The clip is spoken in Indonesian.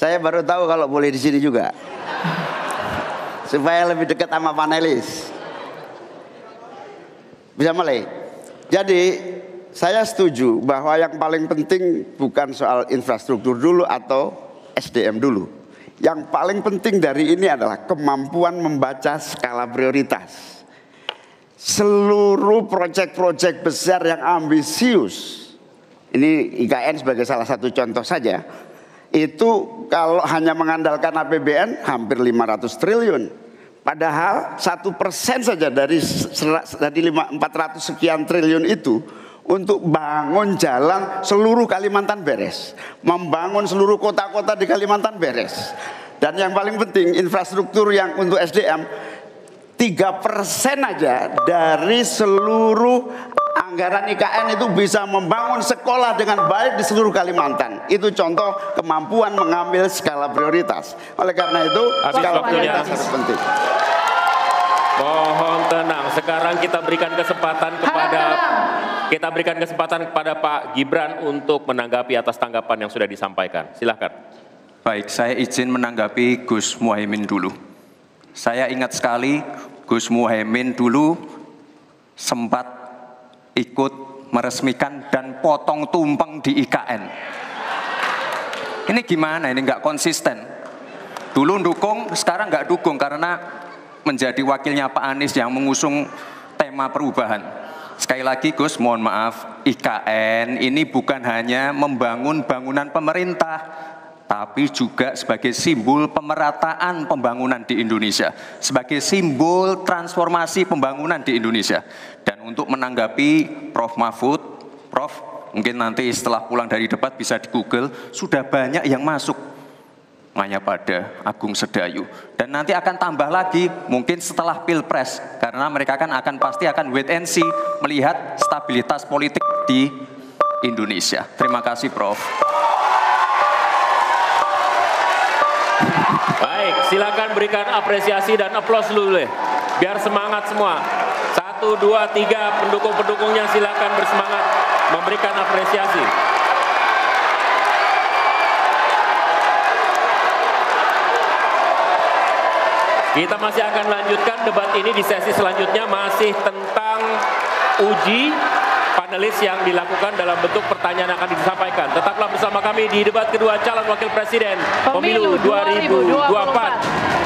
Saya baru tahu kalau boleh di sini juga. Supaya lebih dekat sama panelis. Bisa mulai. Jadi saya setuju bahwa yang paling penting bukan soal infrastruktur dulu atau SDM dulu. Yang paling penting dari ini adalah kemampuan membaca skala prioritas. Seluruh proyek-proyek besar yang ambisius, ini IKN sebagai salah satu contoh saja, itu kalau hanya mengandalkan APBN hampir 500 triliun. Padahal 1% saja dari 400 sekian triliun itu untuk bangun jalan seluruh Kalimantan beres, membangun seluruh kota-kota di Kalimantan beres. Dan yang paling penting infrastruktur yang untuk SDM 3% aja dari seluruh anggaran IKN itu bisa membangun sekolah dengan baik di seluruh Kalimantan. Itu contoh kemampuan mengambil skala prioritas. Oleh karena itu skala prioritas sangat penting. Mohon tenang. Sekarang kita berikan kesempatan kepada Pak Gibran untuk menanggapi atas tanggapan yang sudah disampaikan. Silakan. Baik, saya izin menanggapi Gus Muhaimin dulu. Saya ingat sekali Gus Muhaimin dulu sempat ikut meresmikan dan potong tumpeng di IKN. Ini gimana? Ini nggak konsisten. Dulu dukung, sekarang nggak dukung karena menjadi wakilnya Pak Anies yang mengusung tema perubahan. Sekali lagi Gus, mohon maaf, IKN ini bukan hanya membangun bangunan pemerintah, tapi juga sebagai simbol pemerataan pembangunan di Indonesia, sebagai simbol transformasi pembangunan di Indonesia. Dan untuk menanggapi Prof. Mahfud, Prof, mungkin nanti setelah pulang dari debat bisa di Google, sudah banyak yang masuk Mayapada, Agung Sedayu. Dan nanti akan tambah lagi mungkin setelah Pilpres, karena mereka pasti akan wait and see, melihat stabilitas politik di Indonesia. Terima kasih Prof. Baik, silakan berikan apresiasi dan aplaus dulu deh, biar semangat semua. 1, 2, 3 pendukung-pendukungnya silakan bersemangat memberikan apresiasi. Kita masih akan lanjutkan debat ini di sesi selanjutnya, masih tentang uji panelis yang dilakukan dalam bentuk pertanyaan akan disampaikan. Tetaplah bersama kami di debat kedua calon wakil presiden pemilu 2024.